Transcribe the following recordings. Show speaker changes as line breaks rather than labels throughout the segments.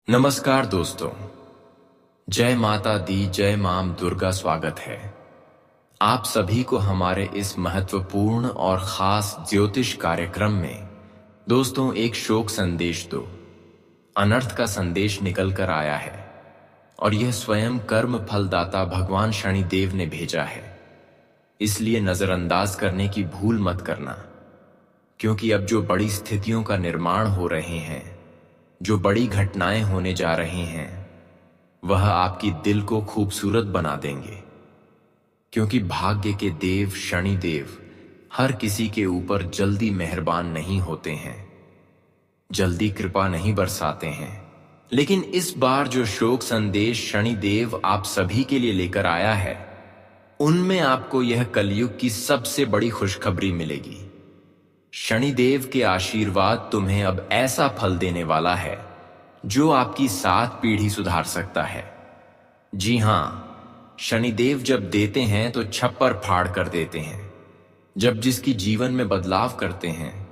नमस्कार दोस्तों। जय माता दी, जय मां दुर्गा। स्वागत है आप सभी को हमारे इस महत्वपूर्ण और खास ज्योतिष कार्यक्रम में। दोस्तों, एक शोक संदेश दो, अनर्थ का संदेश निकल कर आया है और यह स्वयं कर्म फलदाता भगवान शनिदेव ने भेजा है। इसलिए नजरअंदाज करने की भूल मत करना, क्योंकि अब जो बड़ी स्थितियों का निर्माण हो रहे हैं, जो बड़ी घटनाएं होने जा रही हैं, वह आपकी दिल को खूबसूरत बना देंगे। क्योंकि भाग्य के देव शनिदेव हर किसी के ऊपर जल्दी मेहरबान नहीं होते हैं, जल्दी कृपा नहीं बरसाते हैं। लेकिन इस बार जो शोक संदेश शनिदेव आप सभी के लिए लेकर आया है, उनमें आपको यह कलयुग की सबसे बड़ी खुशखबरी मिलेगी। शनिदेव के आशीर्वाद तुम्हें अब ऐसा फल देने वाला है जो आपकी 7 पीढ़ी सुधार सकता है। जी हां, शनिदेव जब देते हैं तो छप्पर फाड़ कर देते हैं। जब जिसकी जीवन में बदलाव करते हैं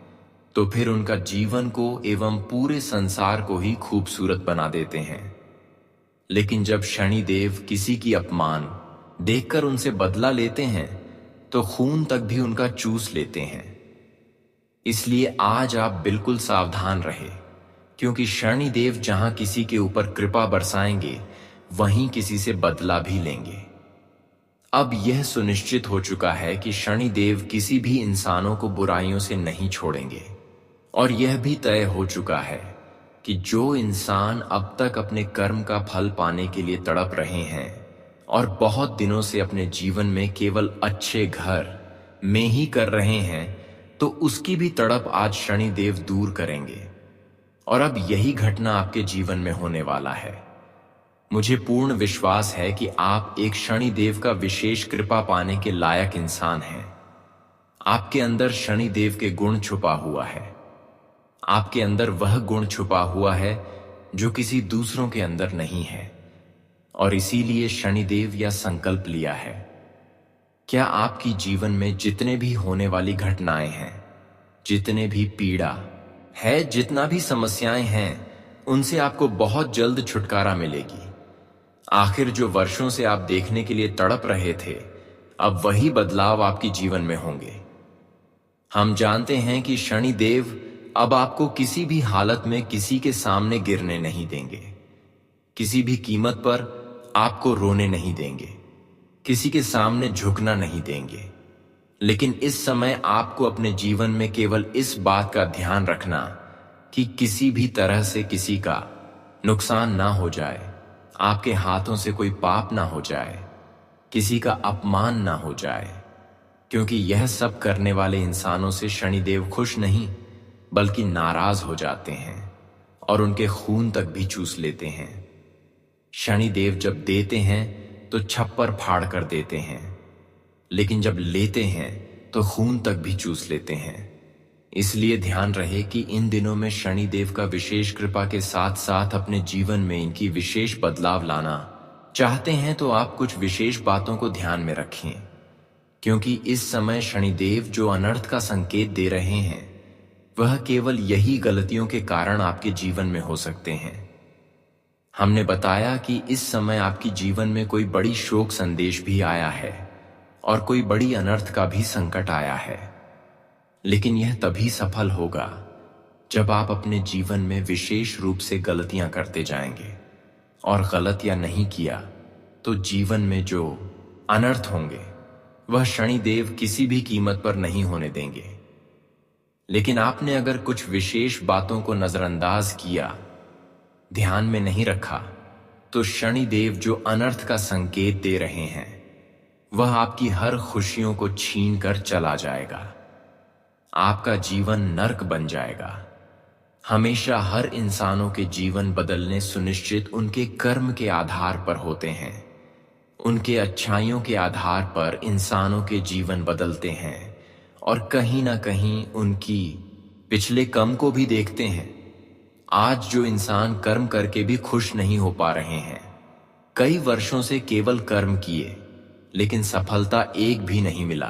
तो फिर उनका जीवन को एवं पूरे संसार को ही खूबसूरत बना देते हैं। लेकिन जब शनिदेव किसी की अपमान देखकर उनसे बदला लेते हैं तो खून तक भी उनका चूस लेते हैं। इसलिए आज आप बिल्कुल सावधान रहे, क्योंकि शनिदेव जहां किसी के ऊपर कृपा बरसाएंगे, वहीं किसी से बदला भी लेंगे। अब यह सुनिश्चित हो चुका है कि शनिदेव किसी भी इंसानों को बुराइयों से नहीं छोड़ेंगे, और यह भी तय हो चुका है कि जो इंसान अब तक अपने कर्म का फल पाने के लिए तड़प रहे हैं और बहुत दिनों से अपने जीवन में केवल अच्छे घर में ही कर रहे हैं, तो उसकी भी तड़प आज शनिदेव दूर करेंगे। और अब यही घटना आपके जीवन में होने वाला है। मुझे पूर्ण विश्वास है कि आप एक शनिदेव का विशेष कृपा पाने के लायक इंसान हैं। आपके अंदर शनिदेव के गुण छुपा हुआ है। आपके अंदर वह गुण छुपा हुआ है जो किसी दूसरों के अंदर नहीं है, और इसीलिए शनिदेव यह संकल्प लिया है। क्या आपकी जीवन में जितने भी होने वाली घटनाएं हैं, जितने भी पीड़ा है, जितना भी समस्याएं हैं, उनसे आपको बहुत जल्द छुटकारा मिलेगी। आखिर जो वर्षों से आप देखने के लिए तड़प रहे थे, अब वही बदलाव आपके जीवन में होंगे। हम जानते हैं कि शनिदेव अब आपको किसी भी हालत में किसी के सामने गिरने नहीं देंगे, किसी भी कीमत पर आपको रोने नहीं देंगे, किसी के सामने झुकना नहीं देंगे। लेकिन इस समय आपको अपने जीवन में केवल इस बात का ध्यान रखना कि किसी भी तरह से किसी का नुकसान ना हो जाए, आपके हाथों से कोई पाप ना हो जाए, किसी का अपमान ना हो जाए। क्योंकि यह सब करने वाले इंसानों से शनिदेव खुश नहीं बल्कि नाराज हो जाते हैं और उनके खून तक भी चूस लेते हैं। शनिदेव जब देते हैं तो छप्पर फाड़ कर देते हैं, लेकिन जब लेते हैं तो खून तक भी चूस लेते हैं। इसलिए ध्यान रहे कि इन दिनों में शनिदेव का विशेष कृपा के साथ साथ अपने जीवन में इनकी विशेष बदलाव लाना चाहते हैं, तो आप कुछ विशेष बातों को ध्यान में रखें। क्योंकि इस समय शनिदेव जो अनर्थ का संकेत दे रहे हैं, वह केवल यही गलतियों के कारण आपके जीवन में हो सकते हैं। हमने बताया कि इस समय आपकी जीवन में कोई बड़ी शोक संदेश भी आया है और कोई बड़ी अनर्थ का भी संकट आया है। लेकिन यह तभी सफल होगा जब आप अपने जीवन में विशेष रूप से गलतियां करते जाएंगे, और गलतियां नहीं किया तो जीवन में जो अनर्थ होंगे वह शनिदेव किसी भी कीमत पर नहीं होने देंगे। लेकिन आपने अगर कुछ विशेष बातों को नजरअंदाज किया, ध्यान में नहीं रखा, तो शनिदेव जो अनर्थ का संकेत दे रहे हैं, वह आपकी हर खुशियों को छीन कर चला जाएगा। आपका जीवन नर्क बन जाएगा। हमेशा हर इंसानों के जीवन बदलने सुनिश्चित उनके कर्म के आधार पर होते हैं। उनके अच्छाइयों के आधार पर इंसानों के जीवन बदलते हैं, और कहीं ना कहीं उनकी पिछले कर्म को भी देखते हैं। आज जो इंसान कर्म करके भी खुश नहीं हो पा रहे हैं, कई वर्षों से केवल कर्म किए लेकिन सफलता एक भी नहीं मिला,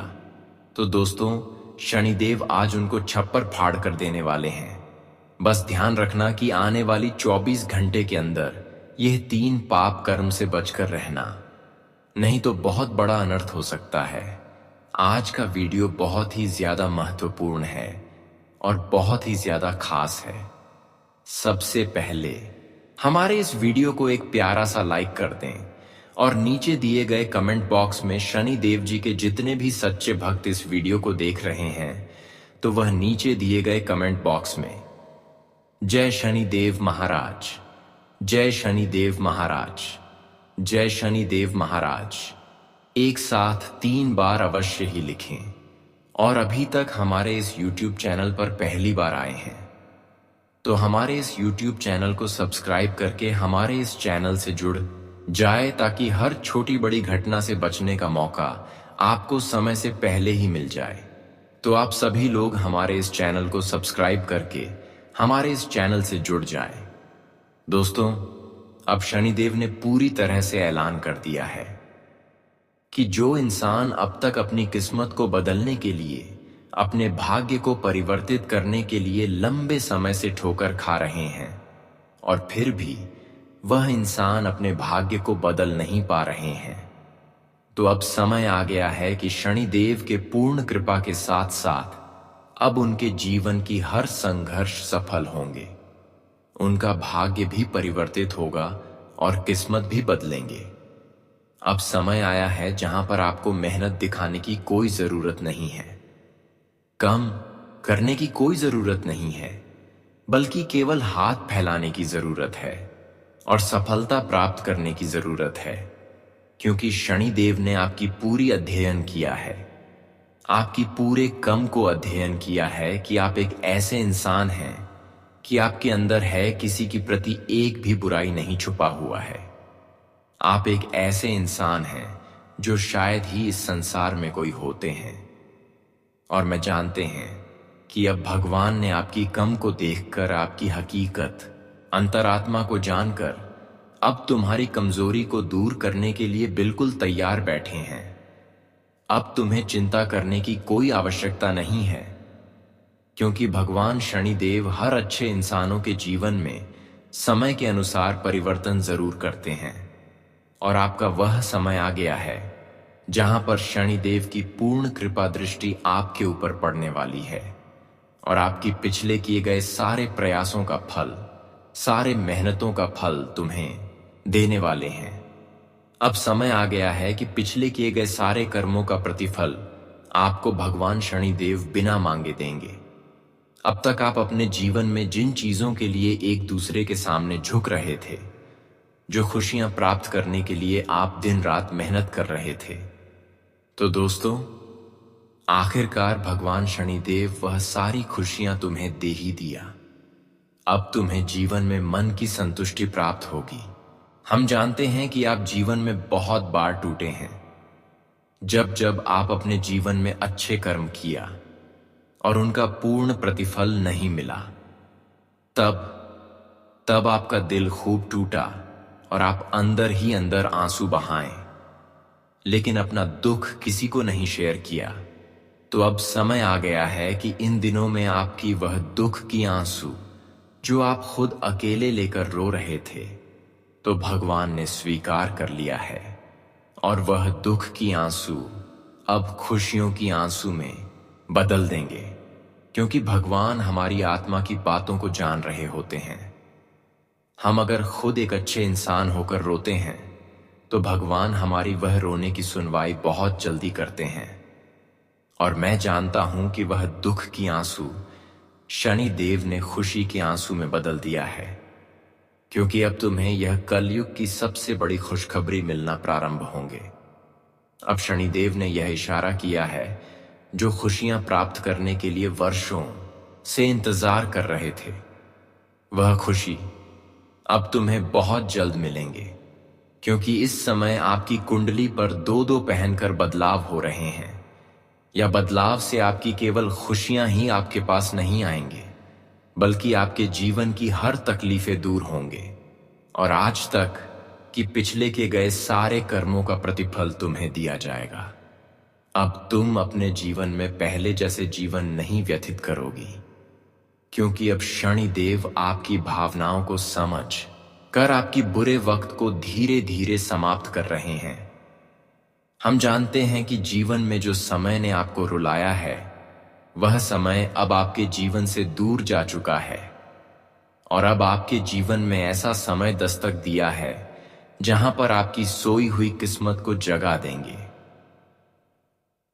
तो दोस्तों, शनिदेव आज उनको छप्पर फाड़ कर देने वाले हैं। बस ध्यान रखना कि आने वाली 24 घंटे के अंदर यह 3 पाप कर्म से बचकर रहना, नहीं तो बहुत बड़ा अनर्थ हो सकता है। आज का वीडियो बहुत ही ज्यादा महत्वपूर्ण है और बहुत ही ज्यादा खास है। सबसे पहले हमारे इस वीडियो को एक प्यारा सा लाइक कर दें और नीचे दिए गए कमेंट बॉक्स में शनि देव जी के जितने भी सच्चे भक्त इस वीडियो को देख रहे हैं तो वह नीचे दिए गए कमेंट बॉक्स में जय शनि देव महाराज, जय शनि देव महाराज, जय शनि देव महाराज एक साथ 3 बार अवश्य ही लिखें। और अभी तक हमारे इस YouTube चैनल पर पहली बार आए हैं तो हमारे इस YouTube चैनल को सब्सक्राइब करके हमारे इस चैनल से जुड़ जाए ताकि हर छोटी बड़ी घटना से बचने का मौका आपको समय से पहले ही मिल जाए। तो आप सभी लोग हमारे इस चैनल को सब्सक्राइब करके हमारे इस चैनल से जुड़ जाएं। दोस्तों, अब शनिदेव ने पूरी तरह से ऐलान कर दिया है कि जो इंसान अब तक अपनी किस्मत को बदलने के लिए, अपने भाग्य को परिवर्तित करने के लिए लंबे समय से ठोकर खा रहे हैं और फिर भी वह इंसान अपने भाग्य को बदल नहीं पा रहे हैं, तो अब समय आ गया है कि शनिदेव के पूर्ण कृपा के साथ साथ अब उनके जीवन की हर संघर्ष सफल होंगे। उनका भाग्य भी परिवर्तित होगा और किस्मत भी बदलेंगे। अब समय आया है जहां पर आपको मेहनत दिखाने की कोई जरूरत नहीं है, कम करने की कोई जरूरत नहीं है, बल्कि केवल हाथ फैलाने की जरूरत है और सफलता प्राप्त करने की जरूरत है। क्योंकि शनिदेव ने आपकी पूरी अध्ययन किया है, आपकी पूरे कम को अध्ययन किया है कि आप एक ऐसे इंसान हैं कि आपके अंदर है किसी के प्रति एक भी बुराई नहीं छुपा हुआ है। आप एक ऐसे इंसान हैं जो शायद ही इस संसार में कोई होते हैं। और मैं जानते हैं कि अब भगवान ने आपकी कम को देखकर, आपकी हकीकत, अंतरात्मा को जानकर अब तुम्हारी कमजोरी को दूर करने के लिए बिल्कुल तैयार बैठे हैं। अब तुम्हें चिंता करने की कोई आवश्यकता नहीं है, क्योंकि भगवान शनिदेव हर अच्छे इंसानों के जीवन में समय के अनुसार परिवर्तन जरूर करते हैं। और आपका वह समय आ गया है जहां पर शनिदेव की पूर्ण कृपा दृष्टि आपके ऊपर पड़ने वाली है और आपकी पिछले किए गए सारे प्रयासों का फल, सारे मेहनतों का फल तुम्हें देने वाले हैं। अब समय आ गया है कि पिछले किए गए सारे कर्मों का प्रतिफल आपको भगवान शनिदेव बिना मांगे देंगे। अब तक आप अपने जीवन में जिन चीजों के लिए एक दूसरे के सामने झुक रहे थे, जो खुशियां प्राप्त करने के लिए आप दिन रात मेहनत कर रहे थे, तो दोस्तों आखिरकार भगवान शनिदेव वह सारी खुशियां तुम्हें दे ही दिया। अब तुम्हें जीवन में मन की संतुष्टि प्राप्त होगी। हम जानते हैं कि आप जीवन में बहुत बार टूटे हैं, जब जब आप अपने जीवन में अच्छे कर्म किया और उनका पूर्ण प्रतिफल नहीं मिला, तब आपका दिल खूब टूटा और आप अंदर ही अंदर आंसू बहाएं, लेकिन अपना दुख किसी को नहीं शेयर किया। तो अब समय आ गया है कि इन दिनों में आपकी वह दुख की आंसू जो आप खुद अकेले लेकर रो रहे थे, तो भगवान ने स्वीकार कर लिया है और वह दुख की आंसू अब खुशियों की आंसू में बदल देंगे। क्योंकि भगवान हमारी आत्मा की बातों को जान रहे होते हैं। हम अगर खुद एक अच्छे इंसान होकर रोते हैं तो भगवान हमारी वह रोने की सुनवाई बहुत जल्दी करते हैं। और मैं जानता हूं कि वह दुख की आंसू शनि देव ने खुशी के आंसू में बदल दिया है, क्योंकि अब तुम्हें यह कलयुग की सबसे बड़ी खुशखबरी मिलना प्रारंभ होंगे। अब शनिदेव ने यह इशारा किया है, जो खुशियां प्राप्त करने के लिए वर्षों से इंतजार कर रहे थे, वह खुशी अब तुम्हें बहुत जल्द मिलेंगे। क्योंकि इस समय आपकी कुंडली पर 2-2 पहनकर बदलाव हो रहे हैं, या बदलाव से आपकी केवल खुशियां ही आपके पास नहीं आएंगे, बल्कि आपके जीवन की हर तकलीफें दूर होंगे और आज तक कि पिछले के गए सारे कर्मों का प्रतिफल तुम्हें दिया जाएगा। अब तुम अपने जीवन में पहले जैसे जीवन नहीं व्यतीत करोगी। क्योंकि अब शनिदेव आपकी भावनाओं को समझ कर आपकी बुरे वक्त को धीरे धीरे समाप्त कर रहे हैं। हम जानते हैं कि जीवन में जो समय ने आपको रुलाया है, वह समय अब आपके जीवन से दूर जा चुका है और अब आपके जीवन में ऐसा समय दस्तक दिया है जहां पर आपकी सोई हुई किस्मत को जगा देंगे।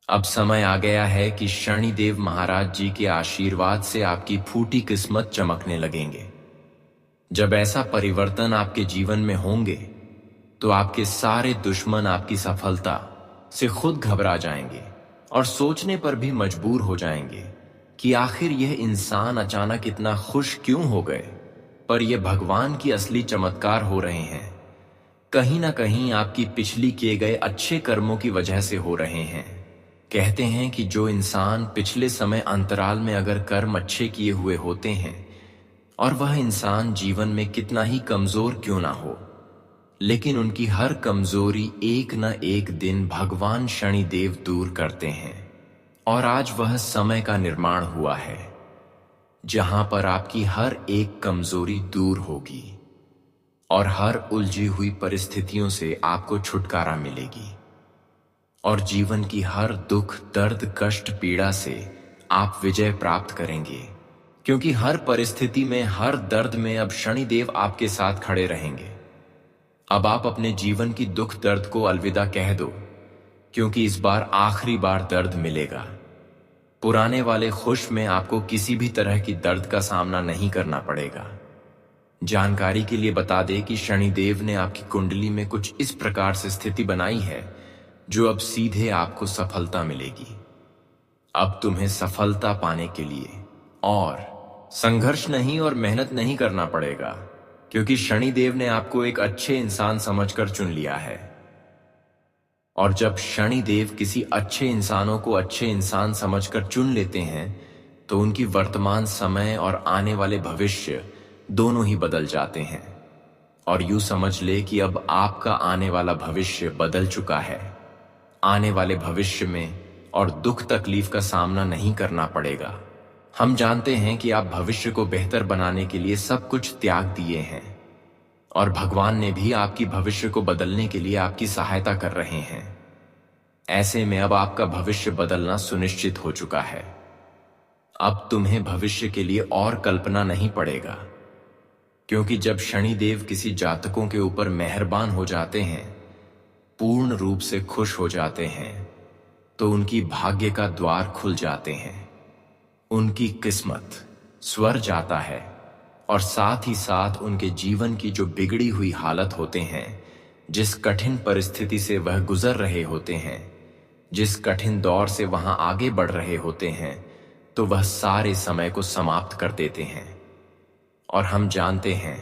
अब समय आ गया है कि शनिदेव महाराज जी के आशीर्वाद से आपकी फूटी किस्मत चमकने लगेंगे। जब ऐसा परिवर्तन आपके जीवन में होंगे तो आपके सारे दुश्मन आपकी सफलता से खुद घबरा जाएंगे और सोचने पर भी मजबूर हो जाएंगे कि आखिर यह इंसान अचानक इतना खुश क्यों हो गए। पर यह भगवान की असली चमत्कार हो रहे हैं। कहीं ना कहीं आपकी पिछली किए गए अच्छे कर्मों की वजह से हो रहे हैं। कहते हैं कि जो इंसान पिछले समय अंतराल में अगर कर्म अच्छे किए हुए होते हैं और वह इंसान जीवन में कितना ही कमजोर क्यों ना हो, लेकिन उनकी हर कमजोरी एक न एक दिन भगवान शनिदेव दूर करते हैं। और आज वह समय का निर्माण हुआ है जहां पर आपकी हर एक कमजोरी दूर होगी और हर उलझी हुई परिस्थितियों से आपको छुटकारा मिलेगी और जीवन की हर दुख दर्द कष्ट पीड़ा से आप विजय प्राप्त करेंगे। क्योंकि हर परिस्थिति में हर दर्द में अब शनिदेव आपके साथ खड़े रहेंगे। अब आप अपने जीवन की दुख दर्द को अलविदा कह दो, क्योंकि इस बार आखिरी बार दर्द मिलेगा। पुराने वाले खुश में आपको किसी भी तरह की दर्द का सामना नहीं करना पड़ेगा। जानकारी के लिए बता दें कि शनिदेव ने आपकी कुंडली में कुछ इस प्रकार से स्थिति बनाई है जो अब सीधे आपको सफलता मिलेगी। अब तुम्हें सफलता पाने के लिए और संघर्ष नहीं और मेहनत नहीं करना पड़ेगा, क्योंकि शनिदेव ने आपको एक अच्छे इंसान समझकर चुन लिया है। और जब शनिदेव किसी अच्छे इंसानों को अच्छे इंसान समझकर चुन लेते हैं तो उनकी वर्तमान समय और आने वाले भविष्य दोनों ही बदल जाते हैं। और यूं समझ ले कि अब आपका आने वाला भविष्य बदल चुका है। आने वाले भविष्य में और दुख तकलीफ का सामना नहीं करना पड़ेगा। हम जानते हैं कि आप भविष्य को बेहतर बनाने के लिए सब कुछ त्याग दिए हैं और भगवान ने भी आपकी भविष्य को बदलने के लिए आपकी सहायता कर रहे हैं। ऐसे में अब आपका भविष्य बदलना सुनिश्चित हो चुका है। अब तुम्हें भविष्य के लिए और कल्पना नहीं पड़ेगा, क्योंकि जब शनिदेव किसी जातकों के ऊपर मेहरबान हो जाते हैं, पूर्ण रूप से खुश हो जाते हैं, तो उनकी भाग्य का द्वार खुल जाते हैं। उनकी किस्मत स्वर जाता है और साथ ही साथ उनके जीवन की जो बिगड़ी हुई हालत होते हैं, जिस कठिन परिस्थिति से वह गुजर रहे होते हैं, जिस कठिन दौर से वहां आगे बढ़ रहे होते हैं, तो वह सारे समय को समाप्त कर देते हैं। और हम जानते हैं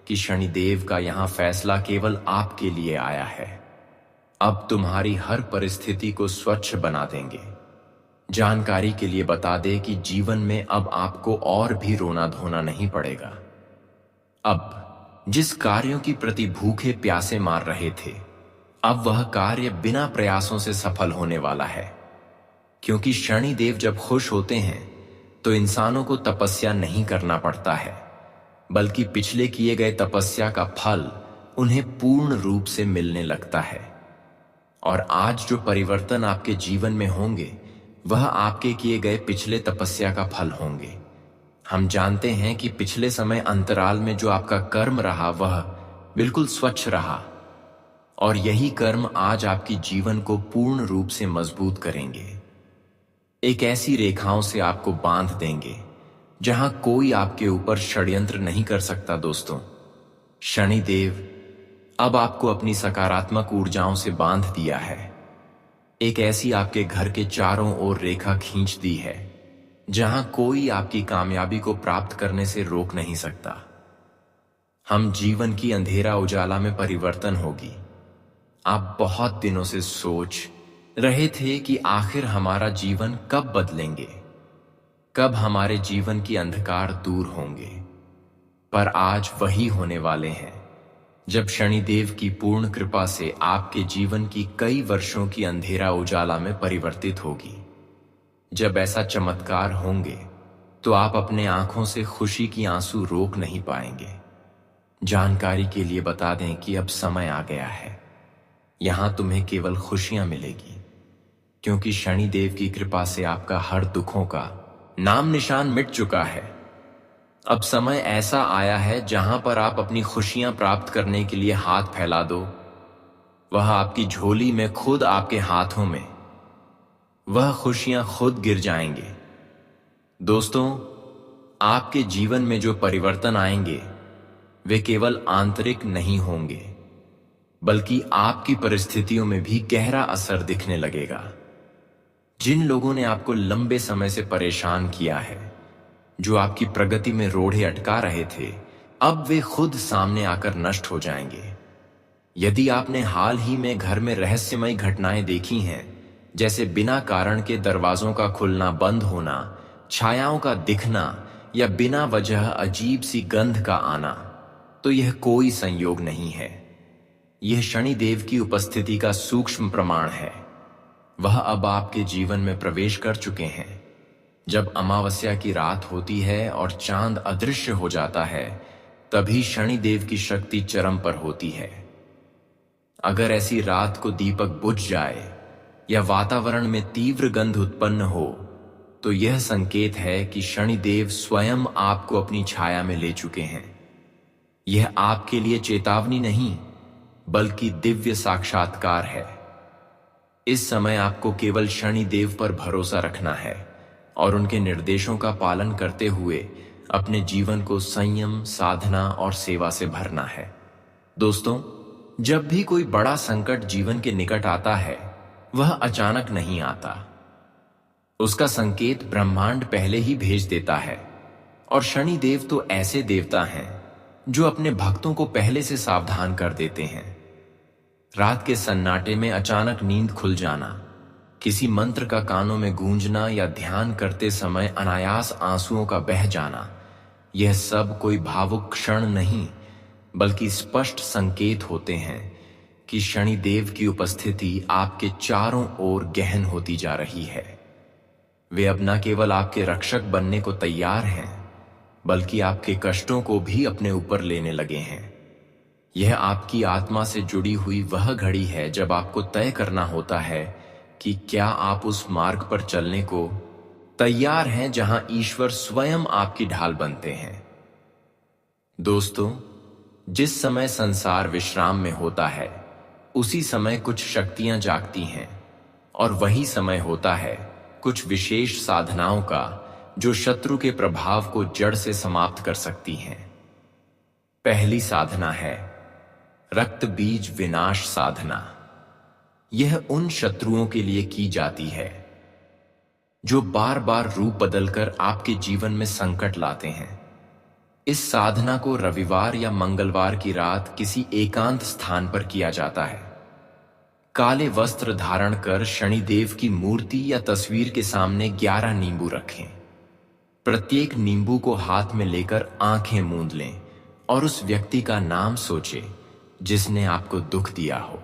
कि शनिदेव का यहां फैसला केवल आपके लिए आया है। अब तुम्हारी हर परिस्थिति को स्वच्छ बना देंगे। जानकारी के लिए बता दे कि जीवन में अब आपको और भी रोना धोना नहीं पड़ेगा। अब जिस कार्यों की प्रति भूखे प्यासे मार रहे थे, अब वह कार्य बिना प्रयासों से सफल होने वाला है। क्योंकि शनिदेव जब खुश होते हैं तो इंसानों को तपस्या नहीं करना पड़ता है, बल्कि पिछले किए गए तपस्या का फल उन्हें पूर्ण रूप से मिलने लगता है। और आज जो परिवर्तन आपके जीवन में होंगे वह आपके किए गए पिछले तपस्या का फल होंगे। हम जानते हैं कि पिछले समय अंतराल में जो आपका कर्म रहा वह बिल्कुल स्वच्छ रहा, और यही कर्म आज आपकी जीवन को पूर्ण रूप से मजबूत करेंगे। एक ऐसी रेखाओं से आपको बांध देंगे जहां कोई आपके ऊपर षड्यंत्र नहीं कर सकता। दोस्तों, शनिदेव अब आपको अपनी सकारात्मक ऊर्जाओं से बांध दिया है। एक ऐसी आपके घर के चारों ओर रेखा खींच दी है जहां कोई आपकी कामयाबी को प्राप्त करने से रोक नहीं सकता। हम जीवन की अंधेरा उजाला में परिवर्तन होगी। आप बहुत दिनों से सोच रहे थे कि आखिर हमारा जीवन कब बदलेंगे, कब हमारे जीवन की अंधकार दूर होंगे। पर आज वही होने वाले हैं जब शनिदेव की पूर्ण कृपा से आपके जीवन की कई वर्षों की अंधेरा उजाला में परिवर्तित होगी। जब ऐसा चमत्कार होंगे तो आप अपने आंखों से खुशी की आंसू रोक नहीं पाएंगे। जानकारी के लिए बता दें कि अब समय आ गया है। यहां तुम्हें केवल खुशियां मिलेगी, क्योंकि शनिदेव की कृपा से आपका हर दुखों का नाम निशान मिट चुका है। अब समय ऐसा आया है जहां पर आप अपनी खुशियां प्राप्त करने के लिए हाथ फैला दो। वह आपकी झोली में खुद, आपके हाथों में वह खुशियां खुद गिर जाएंगे। दोस्तों, आपके जीवन में जो परिवर्तन आएंगे वे केवल आंतरिक नहीं होंगे, बल्कि आपकी परिस्थितियों में भी गहरा असर दिखने लगेगा। जिन लोगों ने आपको लंबे समय से परेशान किया है, जो आपकी प्रगति में रोड़े अटका रहे थे, अब वे खुद सामने आकर नष्ट हो जाएंगे। यदि आपने हाल ही में घर में रहस्यमय घटनाएं देखी हैं, जैसे बिना कारण के दरवाजों का खुलना बंद होना, छायाओं का दिखना या बिना वजह अजीब सी गंध का आना, तो यह कोई संयोग नहीं है। यह शनिदेव की उपस्थिति का सूक्ष्म प्रमाण है। वह अब आपके जीवन में प्रवेश कर चुके हैं। जब अमावस्या की रात होती है और चांद अदृश्य हो जाता है, तभी शनिदेव की शक्ति चरम पर होती है। अगर ऐसी रात को दीपक बुझ जाए या वातावरण में तीव्र गंध उत्पन्न हो, तो यह संकेत है कि शनिदेव स्वयं आपको अपनी छाया में ले चुके हैं। यह आपके लिए चेतावनी नहीं, बल्कि दिव्य साक्षात्कार है। इस समय आपको केवल शनिदेव पर भरोसा रखना है और उनके निर्देशों का पालन करते हुए अपने जीवन को संयम, साधना और सेवा से भरना है। दोस्तों, जब भी कोई बड़ा संकट जीवन के निकट आता है, वह अचानक नहीं आता। उसका संकेत ब्रह्मांड पहले ही भेज देता है। और शनिदेव तो ऐसे देवता हैं जो अपने भक्तों को पहले से सावधान कर देते हैं। रात के सन्नाटे में अचानक नींद खुल जाना, किसी मंत्र का कानों में गूंजना या ध्यान करते समय अनायास आंसुओं का बह जाना, यह सब कोई भावुक क्षण नहीं, बल्कि स्पष्ट संकेत होते हैं कि शनिदेव की उपस्थिति आपके चारों ओर गहन होती जा रही है। वे अब न केवल आपके रक्षक बनने को तैयार हैं, बल्कि आपके कष्टों को भी अपने ऊपर लेने लगे हैं। यह आपकी आत्मा से जुड़ी हुई वह घड़ी है जब आपको तय करना होता है कि क्या आप उस मार्ग पर चलने को तैयार हैं जहां ईश्वर स्वयं आपकी ढाल बनते हैं। दोस्तों, जिस समय संसार विश्राम में होता है, उसी समय कुछ शक्तियां जागती हैं, और वही समय होता है कुछ विशेष साधनाओं का जो शत्रु के प्रभाव को जड़ से समाप्त कर सकती हैं। पहली साधना है रक्त बीज विनाश साधना। यह उन शत्रुओं के लिए की जाती है जो बार बार रूप बदलकर आपके जीवन में संकट लाते हैं। इस साधना को रविवार या मंगलवार की रात किसी एकांत स्थान पर किया जाता है। काले वस्त्र धारण कर शनिदेव की मूर्ति या तस्वीर के सामने 11 नींबू रखें। प्रत्येक नींबू को हाथ में लेकर आंखें मूंद लें और उस व्यक्ति का नाम सोचें जिसने आपको दुख दिया हो।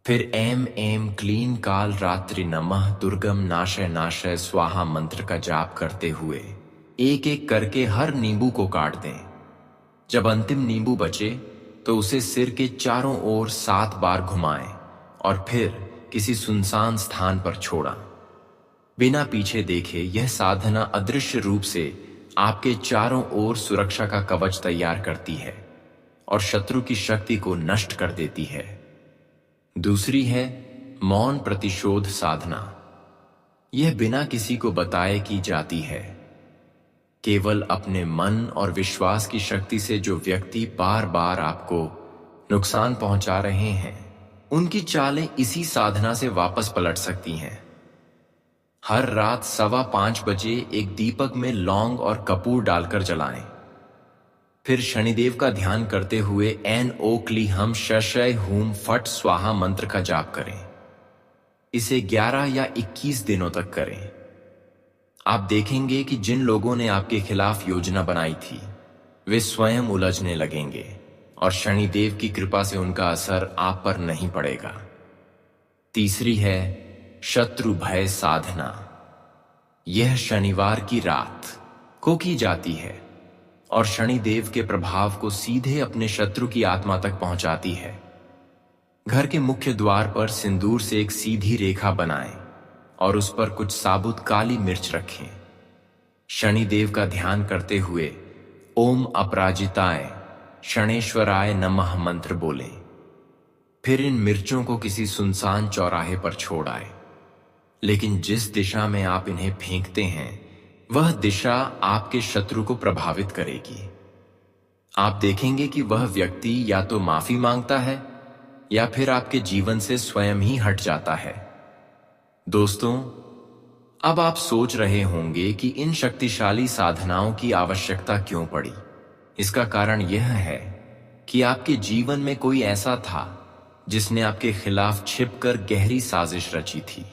फिर एम क्लीन काल रात्रि नमः दुर्गम नाशय नाशय स्वाहा मंत्र का जाप करते हुए एक एक करके हर नींबू को काट दें। जब अंतिम नींबू बचे तो उसे सिर के चारों ओर 7 बार घुमाएं और फिर किसी सुनसान स्थान पर छोड़ा। बिना पीछे देखे यह साधना अदृश्य रूप से आपके चारों ओर सुरक्षा का कवच तैयार करती है और शत्रु की शक्ति को नष्ट कर देती है। दूसरी है मौन प्रतिशोध साधना। यह बिना किसी को बताए की जाती है। केवल अपने मन और विश्वास की शक्ति से जो व्यक्ति बार बार आपको नुकसान पहुंचा रहे हैं, उनकी चालें इसी साधना से वापस पलट सकती हैं। हर रात 5:15 बजे एक दीपक में लौंग और कपूर डालकर जलाएं। फिर शनिदेव का ध्यान करते हुए एन ओ क्ली हम शशय हूम फट स्वाहा मंत्र का जाप करें। इसे 11 या 21 दिनों तक करें। आप देखेंगे कि जिन लोगों ने आपके खिलाफ योजना बनाई थी, वे स्वयं उलझने लगेंगे और शनिदेव की कृपा से उनका असर आप पर नहीं पड़ेगा। तीसरी है शत्रु भय साधना। यह शनिवार की रात को की जाती है और शनिदेव के प्रभाव को सीधे अपने शत्रु की आत्मा तक पहुंचाती है। घर के मुख्य द्वार पर सिंदूर से एक सीधी रेखा बनाएं और उस पर कुछ साबुत काली मिर्च रखें। शनिदेव का ध्यान करते हुए ओम अपराजिताय शनेश्वराय नमः मंत्र बोलें। फिर इन मिर्चों को किसी सुनसान चौराहे पर छोड़ आए, लेकिन जिस दिशा में आप इन्हें फेंकते हैं वह दिशा आपके शत्रु को प्रभावित करेगी। आप देखेंगे कि वह व्यक्ति या तो माफी मांगता है या फिर आपके जीवन से स्वयं ही हट जाता है। दोस्तों, अब आप सोच रहे होंगे कि इन शक्तिशाली साधनाओं की आवश्यकता क्यों पड़ी। इसका कारण यह है कि आपके जीवन में कोई ऐसा था जिसने आपके खिलाफ छिपकर गहरी साजिश रची थी।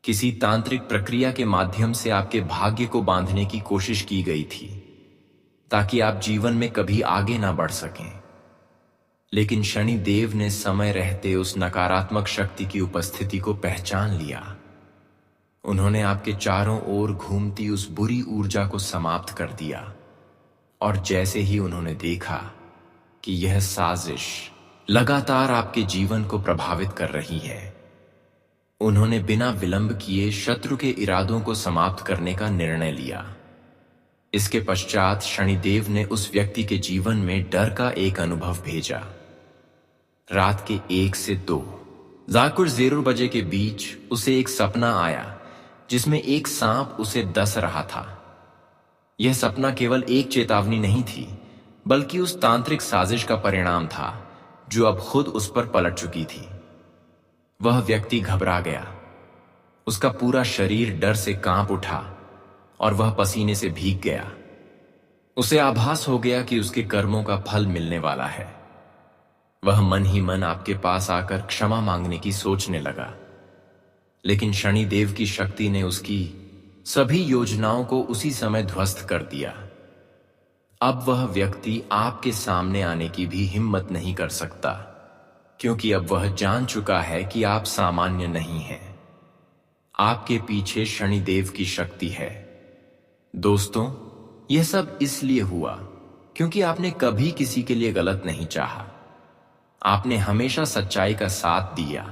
किसी तांत्रिक प्रक्रिया के माध्यम से आपके भाग्य को बांधने की कोशिश की गई थी ताकि आप जीवन में कभी आगे ना बढ़ सकें। लेकिन शनि देव ने समय रहते उस नकारात्मक शक्ति की उपस्थिति को पहचान लिया। उन्होंने आपके चारों ओर घूमती उस बुरी ऊर्जा को समाप्त कर दिया और जैसे ही उन्होंने देखा कि यह साजिश लगातार आपके जीवन को प्रभावित कर रही है, उन्होंने बिना विलंब किए शत्रु के इरादों को समाप्त करने का निर्णय लिया। इसके पश्चात शनिदेव ने उस व्यक्ति के जीवन में डर का एक अनुभव भेजा। रात के 1 से 2 0 बजे के बीच उसे एक सपना आया जिसमें एक सांप उसे डस रहा था। यह सपना केवल एक चेतावनी नहीं थी, बल्कि उस तांत्रिक साजिश का परिणाम था जो अब खुद उस पर पलट चुकी थी। वह व्यक्ति घबरा गया, उसका पूरा शरीर डर से कांप उठा और वह पसीने से भीग गया। उसे आभास हो गया कि उसके कर्मों का फल मिलने वाला है। वह मन ही मन आपके पास आकर क्षमा मांगने की सोचने लगा, लेकिन शनिदेव की शक्ति ने उसकी सभी योजनाओं को उसी समय ध्वस्त कर दिया। अब वह व्यक्ति आपके सामने आने की भी हिम्मत नहीं कर सकता, क्योंकि अब वह जान चुका है कि आप सामान्य नहीं हैं। आपके पीछे शनिदेव की शक्ति है। दोस्तों, यह सब इसलिए हुआ क्योंकि आपने कभी किसी के लिए गलत नहीं चाहा। आपने हमेशा सच्चाई का साथ दिया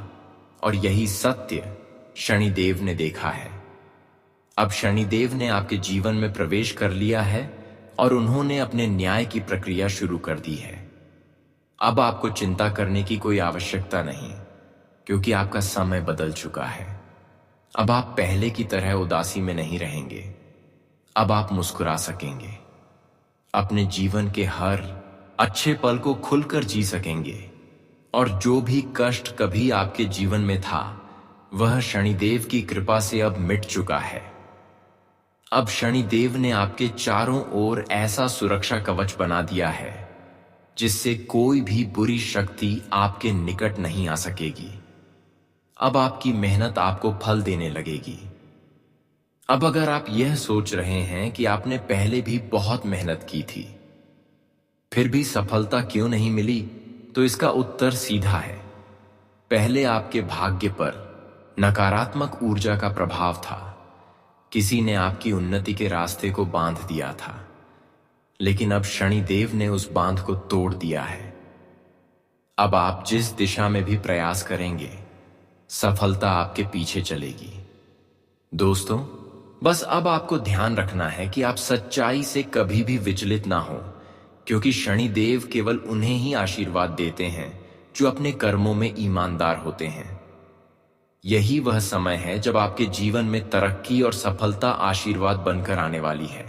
और यही सत्य शनिदेव ने देखा है। अब शनिदेव ने आपके जीवन में प्रवेश कर लिया है और उन्होंने अपने न्याय की प्रक्रिया शुरू कर दी है। अब आपको चिंता करने की कोई आवश्यकता नहीं, क्योंकि आपका समय बदल चुका है। अब आप पहले की तरह उदासी में नहीं रहेंगे। अब आप मुस्कुरा सकेंगे, अपने जीवन के हर अच्छे पल को खुलकर जी सकेंगे और जो भी कष्ट कभी आपके जीवन में था वह शनिदेव की कृपा से अब मिट चुका है। अब शनिदेव ने आपके चारों ओर ऐसा सुरक्षा कवच बना दिया है जिससे कोई भी बुरी शक्ति आपके निकट नहीं आ सकेगी। अब आपकी मेहनत आपको फल देने लगेगी। अब अगर आप यह सोच रहे हैं कि आपने पहले भी बहुत मेहनत की थी फिर भी सफलता क्यों नहीं मिली, तो इसका उत्तर सीधा है। पहले आपके भाग्य पर नकारात्मक ऊर्जा का प्रभाव था। किसी ने आपकी उन्नति के रास्ते को बांध दिया था, लेकिन अब शनिदेव ने उस बांध को तोड़ दिया है। अब आप जिस दिशा में भी प्रयास करेंगे, सफलता आपके पीछे चलेगी। दोस्तों, बस अब आपको ध्यान रखना है कि आप सच्चाई से कभी भी विचलित ना हो, क्योंकि शनिदेव केवल उन्हें ही आशीर्वाद देते हैं जो अपने कर्मों में ईमानदार होते हैं। यही वह समय है जब आपके जीवन में तरक्की और सफलता आशीर्वाद बनकर आने वाली है,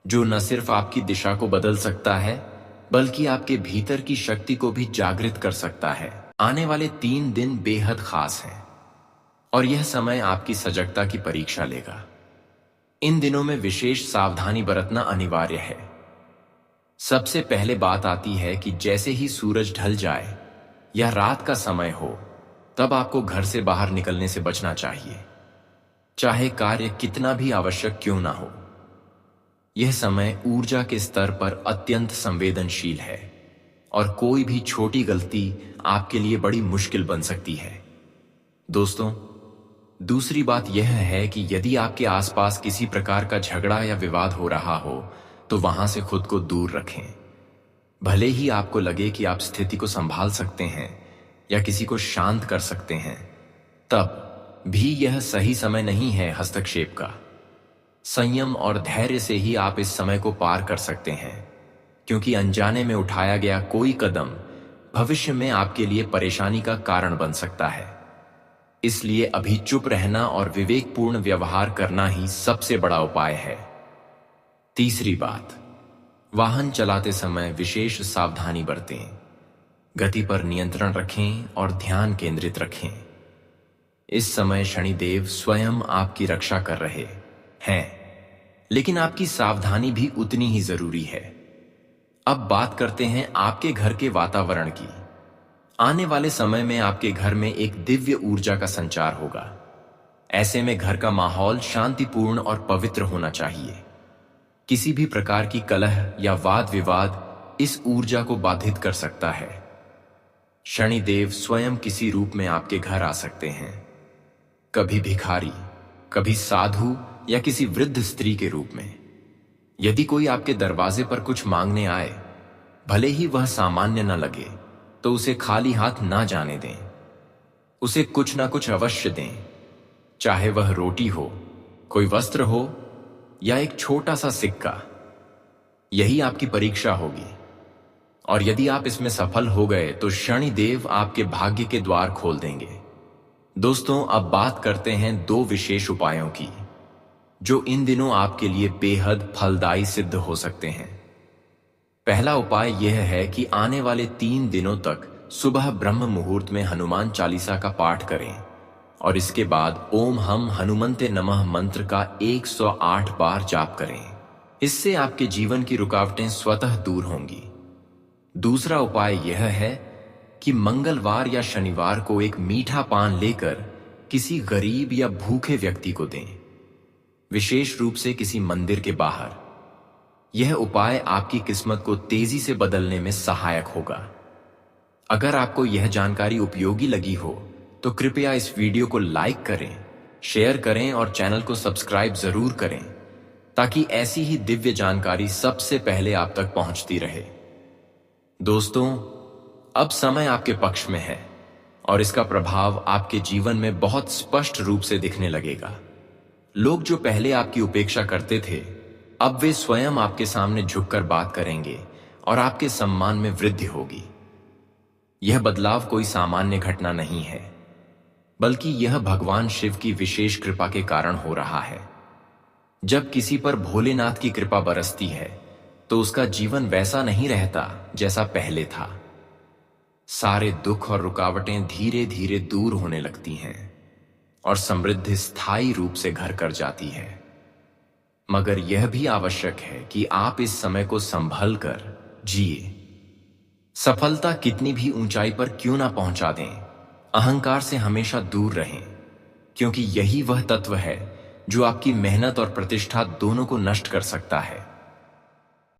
जो न सिर्फ आपकी दिशा को बदल सकता है बल्कि आपके भीतर की शक्ति को भी जागृत कर सकता है। आने वाले 3 दिन बेहद खास हैं और यह समय आपकी सजगता की परीक्षा लेगा। इन दिनों में विशेष सावधानी बरतना अनिवार्य है। सबसे पहले बात आती है कि जैसे ही सूरज ढल जाए या रात का समय हो, तब आपको घर से बाहर निकलने से बचना चाहिए, चाहे कार्य कितना भी आवश्यक क्यों ना हो। यह समय ऊर्जा के स्तर पर अत्यंत संवेदनशील है और कोई भी छोटी गलती आपके लिए बड़ी मुश्किल बन सकती है। दोस्तों, दूसरी बात यह है कि यदि आपके आसपास किसी प्रकार का झगड़ा या विवाद हो रहा हो तो वहां से खुद को दूर रखें। भले ही आपको लगे कि आप स्थिति को संभाल सकते हैं या किसी को शांत कर सकते हैं, तब भी यह सही समय नहीं है हस्तक्षेप का। संयम और धैर्य से ही आप इस समय को पार कर सकते हैं, क्योंकि अनजाने में उठाया गया कोई कदम भविष्य में आपके लिए परेशानी का कारण बन सकता है। इसलिए अभी चुप रहना और विवेकपूर्ण व्यवहार करना ही सबसे बड़ा उपाय है। तीसरी बात, वाहन चलाते समय विशेष सावधानी बरतें। गति पर नियंत्रण रखें और ध्यान केंद्रित रखें। इस समय शनिदेव स्वयं आपकी रक्षा कर रहे हैं, लेकिन आपकी सावधानी भी उतनी ही जरूरी है। अब बात करते हैं आपके घर के वातावरण की। आने वाले समय में आपके घर में एक दिव्य ऊर्जा का संचार होगा। ऐसे में घर का माहौल शांतिपूर्ण और पवित्र होना चाहिए। किसी भी प्रकार की कलह या वाद विवाद इस ऊर्जा को बाधित कर सकता है। शनिदेव स्वयं किसी रूप में आपके घर आ सकते हैं, कभी भिखारी, कभी साधु या किसी वृद्ध स्त्री के रूप में। यदि कोई आपके दरवाजे पर कुछ मांगने आए, भले ही वह सामान्य न लगे, तो उसे खाली हाथ ना जाने दें। उसे कुछ ना कुछ अवश्य दें, चाहे वह रोटी हो, कोई वस्त्र हो या एक छोटा सा सिक्का। यही आपकी परीक्षा होगी, और यदि आप इसमें सफल हो गए तो शनिदेव आपके भाग्य के द्वार खोल देंगे। दोस्तों, अब बात करते हैं 2 विशेष उपायों की, जो इन दिनों आपके लिए बेहद फलदायी सिद्ध हो सकते हैं। पहला उपाय यह है कि आने वाले 3 दिनों तक सुबह ब्रह्म मुहूर्त में हनुमान चालीसा का पाठ करें और इसके बाद ओम हम हनुमन्ते नमः मंत्र का 108 बार जाप करें। इससे आपके जीवन की रुकावटें स्वतः दूर होंगी। दूसरा उपाय यह है कि मंगलवार या शनिवार को एक मीठा पान लेकर किसी गरीब या भूखे व्यक्ति को दें, विशेष रूप से किसी मंदिर के बाहर। यह उपाय आपकी किस्मत को तेजी से बदलने में सहायक होगा। अगर आपको यह जानकारी उपयोगी लगी हो तो कृपया इस वीडियो को लाइक करें, शेयर करें और चैनल को सब्सक्राइब जरूर करें, ताकि ऐसी ही दिव्य जानकारी सबसे पहले आप तक पहुंचती रहे। दोस्तों, अब समय आपके पक्ष में है और इसका प्रभाव आपके जीवन में बहुत स्पष्ट रूप से दिखने लगेगा। लोग जो पहले आपकी उपेक्षा करते थे, अब वे स्वयं आपके सामने झुककर बात करेंगे और आपके सम्मान में वृद्धि होगी। यह बदलाव कोई सामान्य घटना नहीं है, बल्कि यह भगवान शिव की विशेष कृपा के कारण हो रहा है। जब किसी पर भोलेनाथ की कृपा बरसती है तो उसका जीवन वैसा नहीं रहता जैसा पहले था। सारे दुख और रुकावटें धीरे धीरे दूर होने लगती हैं और समृद्धि स्थायी रूप से घर कर जाती है। मगर यह भी आवश्यक है कि आप इस समय को संभल कर जिए। सफलता कितनी भी ऊंचाई पर क्यों ना पहुंचा दें, अहंकार से हमेशा दूर रहें, क्योंकि यही वह तत्व है जो आपकी मेहनत और प्रतिष्ठा दोनों को नष्ट कर सकता है।